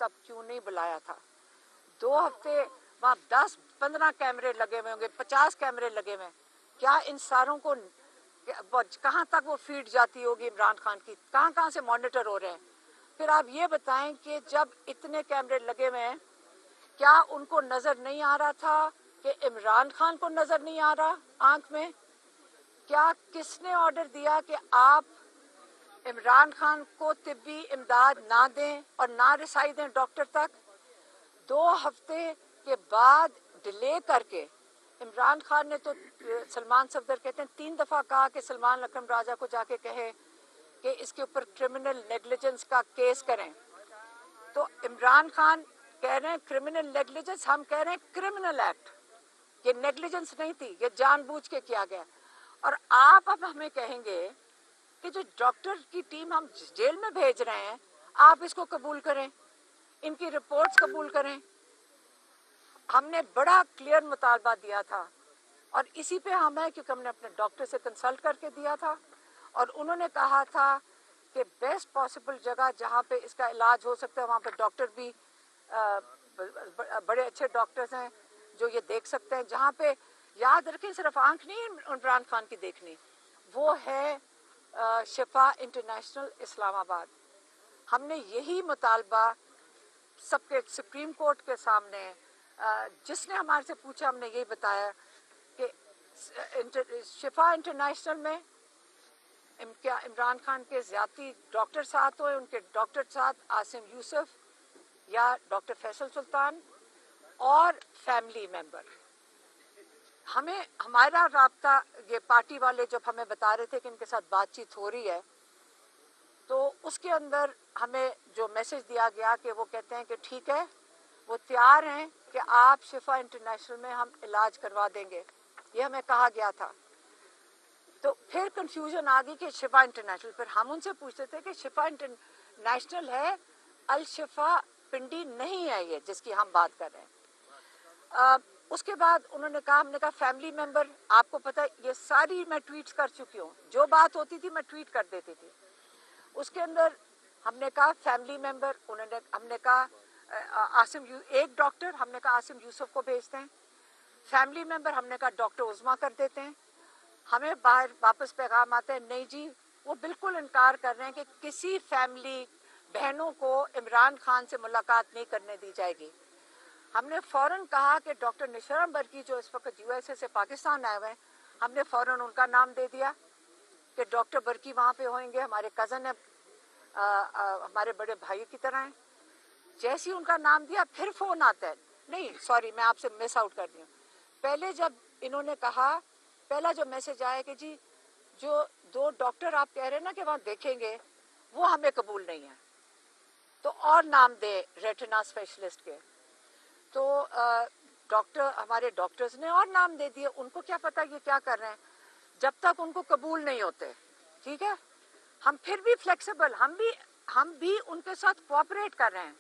तब क्यों नहीं बुलाया था? 2 हफ्ते वहाँ 10-15 कैमरे लगे हुए होंगे, 50 कैमरे लगे हुए हैं। क्या इन सारों को कहाँ तक वो फीड जाती होगी इमरान खान की? कहाँ कहाँ से मॉनिटर हो रहे हैं? फिर आप ये बताएं कि जब इतने कैमरे लगे हुए हैं, क्या उनको नजर नहीं आ रहा था कि इमरान खान को नजर नहीं आ रहा आंख में? क्या किसने ऑर्डर दिया कि आप इमरान खान को तिब्बी इमदाद ना दें और ना रसाई दें डॉक्टर तक? 2 हफ्ते के बाद डिले करके इमरान खान ने तो, सलमान सफदर कहते हैं 3 दफ़ा कहा कि सलमान अकरम राजा को जाके कहे कि इसके ऊपर क्रिमिनल नेग्लिजेंस का केस करें। तो इमरान खान कह रहे हैं क्रिमिनल नेग्लिजेंस, हम कह रहे हैं क्रिमिनल एक्ट। ये नेग्लिजेंस नहीं थी, ये जानबूझ के किया गया। और आप अब हमें कहेंगे कि जो डॉक्टर की टीम हम जेल में भेज रहे हैं, आप इसको कबूल करें, इनकी रिपोर्ट्स कबूल करें। हमने बड़ा क्लियर मुतालबा दिया था और इसी पे हम है, क्योंकि हमने अपने डॉक्टर से कंसल्ट करके दिया था और उन्होंने कहा था कि बेस्ट पॉसिबल जगह जहाँ पे इसका इलाज हो सकता है वहाँ पे डॉक्टर भी बड़े अच्छे डॉक्टर्स हैं जो ये देख सकते हैं। जहाँ पे याद रखें सिर्फ आंख नहीं इमरान खान की देखनी, वो है शिफा इंटरनेशनल इस्लामाबाद। हमने यही मुतालबा सबके सुप्रीम कोर्ट के सामने, जिसने हमारे से पूछा हमने यही बताया कि शिफा इंटरनेशनल में क्या इमरान खान के ज़्यादती डॉक्टर साथ हुए, उनके डॉक्टर साथ आसिम यूसुफ या डॉक्टर फैसल सुल्तान और फैमिली मेंबर। हमें हमारा राब्ता, ये पार्टी वाले जब हमें बता रहे थे कि इनके साथ बातचीत हो रही है, तो उसके अंदर हमें जो मैसेज दिया गया कि वो कहते हैं कि ठीक है, वो तैयार हैं कि आप शिफा इंटरनेशनल में हम इलाज करवा देंगे, ये हमें कहा गया था। तो फिर कंफ्यूजन आ गई कि शिफा इंटरनेशनल, फिर हम उनसे पूछते थे कि शिफा इंटरनेशनल है, अल शिफा पिंडी नहीं है ये जिसकी हम बात कर रहे हैं। उसके बाद उन्होंने कहा, हमने कहा फैमिली मेंबर, आपको पता है ये सारी मैं ट्वीट्स कर चुकी हूँ, जो बात होती थी मैं ट्वीट कर देती थी। उसके अंदर हमने कहा फैमिली मेंबर, हमने कहा एक डॉक्टर, हमने कहा आसिम यूसुफ को भेजते हैं। फैमिली मेंबर हमने कहा डॉक्टर उज़मा कर देते हैं। हमें बाहर वापस पैगाम आते हैं, नहीं जी, वो बिल्कुल इनकार कर रहे हैं कि किसी फैमिली बहनों को इमरान खान से मुलाकात नहीं करने दी जाएगी। हमने फ़ौरन कहा कि डॉक्टर निशरम बर्की जो इस वक्त यूएसए से पाकिस्तान आए हुए हैं, हमने फ़ौरन उनका नाम दे दिया कि डॉक्टर बर्की वहाँ पे होंगे, हमारे कज़न है, हमारे बड़े भाई की तरह हैं। जैसे ही उनका नाम दिया फिर फ़ोन आता है, नहीं सॉरी मैं आपसे मिस आउट कर दी हूँ। पहले जब इन्होंने कहा, पहला जो मैसेज आया कि जी जो 2 डॉक्टर आप कह रहे हैं ना कि वहाँ देखेंगे, वो हमें कबूल नहीं है, तो और नाम दे रेटिना स्पेशलिस्ट के। तो डॉक्टर, हमारे डॉक्टर्स ने और नाम दे दिए, उनको क्या पता ये क्या कर रहे हैं, जब तक उनको कबूल नहीं होते। ठीक है, हम फिर भी फ्लेक्सिबल, हम भी उनके साथ कोऑपरेट कर रहे हैं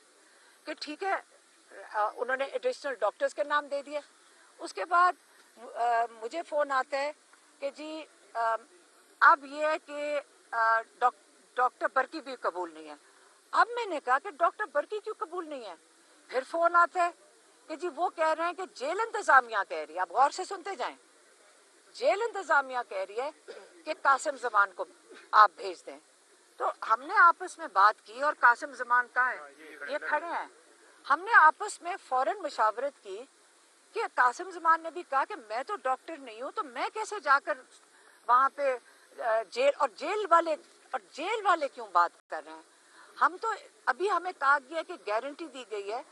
कि ठीक है, उन्होंने एडिशनल डॉक्टर्स के नाम दे दिए। उसके बाद मुझे फ़ोन आता है कि जी अब ये है कि डॉक्टर बर्की भी कबूल नहीं है। अब मैंने कहा कि डॉक्टर बर्की क्यों कबूल नहीं है? फिर फ़ोन आता है कि जी वो कह रहे हैं कि जेल इंतज़ामिया कह रही है, आप गौर से सुनते जाएं, जेल इंतज़ामिया कह रही है कि कासिम ज़मान को आप भेज दें। तो हमने आपस में बात की और कासिम ज़मान कहाँ है, ये खड़े हैं। हमने आपस में फ़ौरन मशावरत की कि कासिम ज़मान ने भी कहा कि मैं तो डॉक्टर नहीं हूँ, तो मैं कैसे जाकर वहाँ पे जेल वाले क्यों बात कर रहे हैं? हम तो अभी हमें कहा गया कि गारंटी दी गई है,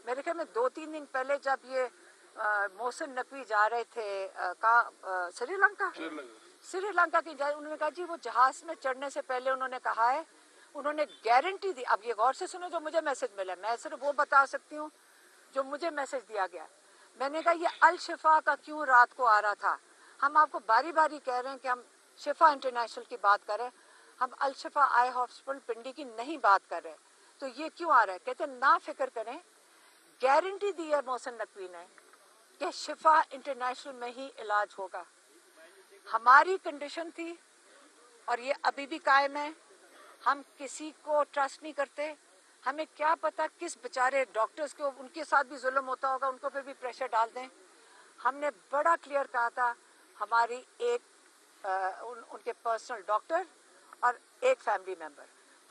मेरे ख्याल में 2-3 दिन पहले जब ये मोहसिन नकवी जा रहे थे कहाँ, श्रीलंका की, उन्होंने कहा जी वो जहाज में चढ़ने से पहले उन्होंने कहा है, उन्होंने गारंटी दी। अब ये गौर से सुनो जो मुझे मैसेज मिला, मैं सिर्फ वो बता सकती हूँ जो मुझे मैसेज दिया गया। मैंने कहा ये अल शिफा का क्यों रात को आ रहा था? हम आपको बारी बारी कह रहे हैं कि हम शिफा इंटरनेशनल की बात कर रहे हैं, हम अल शिफा आई हॉस्पिटल पिंडी की नहीं बात कर रहे, तो ये क्यों आ रहा है? कहते ना फिक्र करें, गारंटी दी है मोहसिन नकवी ने कि शिफा इंटरनेशनल में ही इलाज होगा। हमारी कंडीशन थी और ये अभी भी कायम है, हम किसी को ट्रस्ट नहीं करते, हमें क्या पता किस बेचारे डॉक्टर्स को, उनके साथ भी जुल्म होता होगा, उनको पे भी प्रेशर डाल दें। हमने बड़ा क्लियर कहा था, हमारी उनके पर्सनल डॉक्टर और एक फैमिली मेंबर।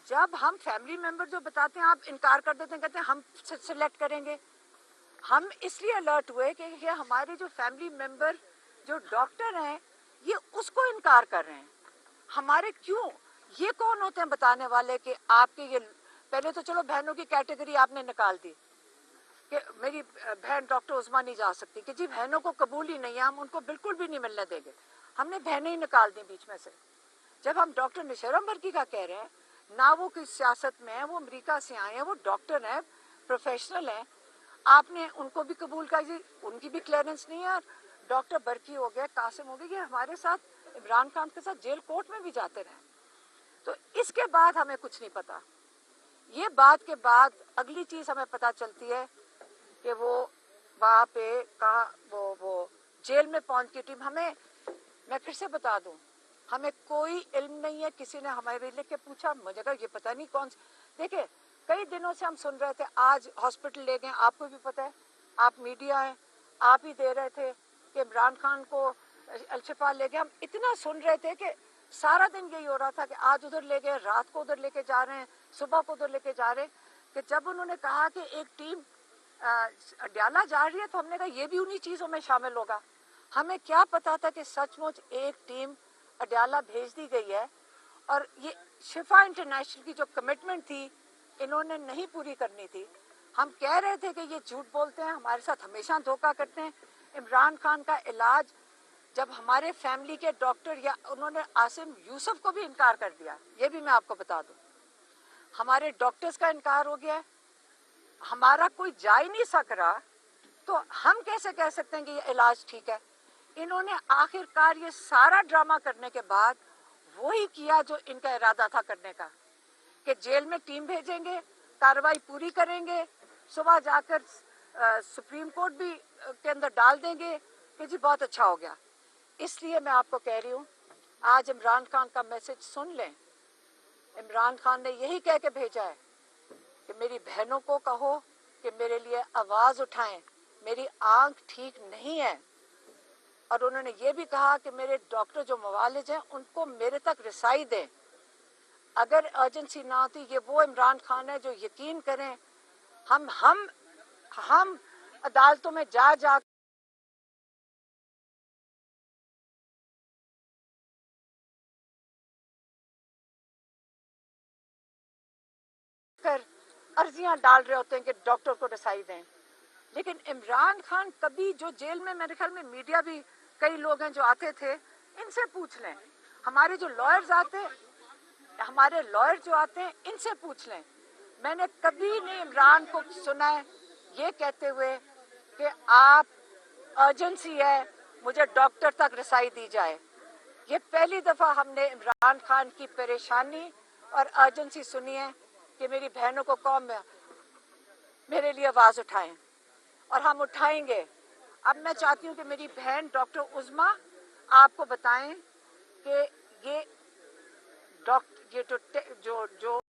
जब हम फैमिली मेंबर जो बताते हैं आप इनकार कर देते हैं, कहते हैं हम सिलेक्ट करेंगे। हम इसलिए अलर्ट हुए कि ये हमारे जो फैमिली मेंबर जो डॉक्टर हैं ये उसको इनकार कर रहे हैं। हमारे क्यों, ये कौन होते हैं बताने वाले कि आपके ये, पहले तो चलो बहनों की कैटेगरी आपने निकाल दी कि मेरी बहन डॉक्टर उस्मा नहीं जा सकती, कि जी बहनों को कबूल ही नहीं है, हम उनको बिल्कुल भी नहीं मिलने देंगे। हमने बहनें ही निकाल दी बीच में से। जब हम डॉक्टर निशरम बर्की का कह रहे हैं, ना वो किस सियासत में है, वो अमेरिका से आए हैं, वो डॉक्टर हैं, प्रोफेशनल हैं, आपने उनको भी कबूल कर दी, उनकी भी क्लियरेंस नहीं है। डॉक्टर बर्की हो गए, कासिम हो गए, ये हमारे साथ इमरान खान के साथ जेल कोर्ट में भी जाते रहे। तो इसके बाद हमें कुछ नहीं पता। ये बात के बाद अगली चीज हमें पता चलती है कि वो वहाँ पे कहा वो जेल में पहुंच की टीम, हमें, मैं फिर से बता दूं, हमें कोई इल्म नहीं है। किसी ने हमारे लेके पूछा, मुझे कहा ये पता नहीं कौन, देखिए कई दिनों से हम सुन रहे थे, आज हॉस्पिटल ले गए, आपको भी पता है, आप मीडिया हैं, आप ही दे रहे थे कि इमरान खान को अलशिफा ले गए। हम इतना सुन रहे थे कि सारा दिन यही हो रहा था कि आज उधर ले गए, रात को उधर लेके जा रहे हैं, सुबह को उधर लेके जा रहे हैं। कि जब उन्होंने कहा कि एक टीम अड्याला जा रही है, तो हमने कहा ये भी उन्हीं चीज़ों में शामिल होगा। हमें क्या पता था कि सचमुच एक टीम अड्याला भेज दी गई है, और ये शिफा इंटरनेशनल की जो कमिटमेंट थी इन्होंने नहीं पूरी करनी थी। हम कह रहे थे कि ये झूठ बोलते हैं, हमारे साथ हमेशा धोखा करते हैं। इमरान खान का इलाज जब हमारे फैमिली के डॉक्टर, या उन्होंने आसिम यूसुफ को भी इनकार कर दिया, ये भी मैं आपको बता दूं, हमारे डॉक्टर्स का इनकार हो गया है, हमारा कोई जा ही नहीं सक रहा, तो हम कैसे कह सकते हैं कि ये इलाज ठीक है। इन्होंने आखिरकार ये सारा ड्रामा करने के बाद वही किया जो इनका इरादा था करने का, कि जेल में टीम भेजेंगे, कार्रवाई पूरी करेंगे, सुबह जाकर सुप्रीम कोर्ट भी के अंदर डाल देंगे कि जी बहुत अच्छा हो गया। इसलिए मैं आपको कह रही हूँ, आज इमरान खान का मैसेज सुन लें। इमरान खान ने यही कह के भेजा है कि मेरी बहनों को कहो कि मेरे लिए आवाज़ उठाएं, मेरी आंख ठीक नहीं है। और उन्होंने ये भी कहा कि मेरे डॉक्टर जो मुवालिज हैं उनको मेरे तक रसाई दें। अगर अर्जेंसी ना होती, ये वो इमरान खान है जो यकीन करें हम अदालतों में जा कर अर्जियां डाल रहे होते हैं कि डॉक्टर को रसाई दें। लेकिन इमरान खान कभी, जो जेल में मेरे ख्याल में मीडिया भी कई लोग हैं जो आते थे, इनसे पूछ लें, हमारे जो लॉयर्स आते, हमारे लॉयर जो आते हैं इनसे पूछ लें। मैंने कभी नहीं इमरान को सुना है ये कहते हुए कि आप अर्जेंसी है, मुझे डॉक्टर तक रसाई दी जाए। ये पहली दफ़ा हमने इमरान खान की परेशानी और अर्जेंसी सुनी है कि मेरी बहनों को कौन मेरे लिए आवाज़ उठाएं, और हम उठाएंगे। अब मैं चाहती हूँ कि मेरी बहन डॉक्टर उस्मा आपको बताएं कि ये डॉक्टर, ये जो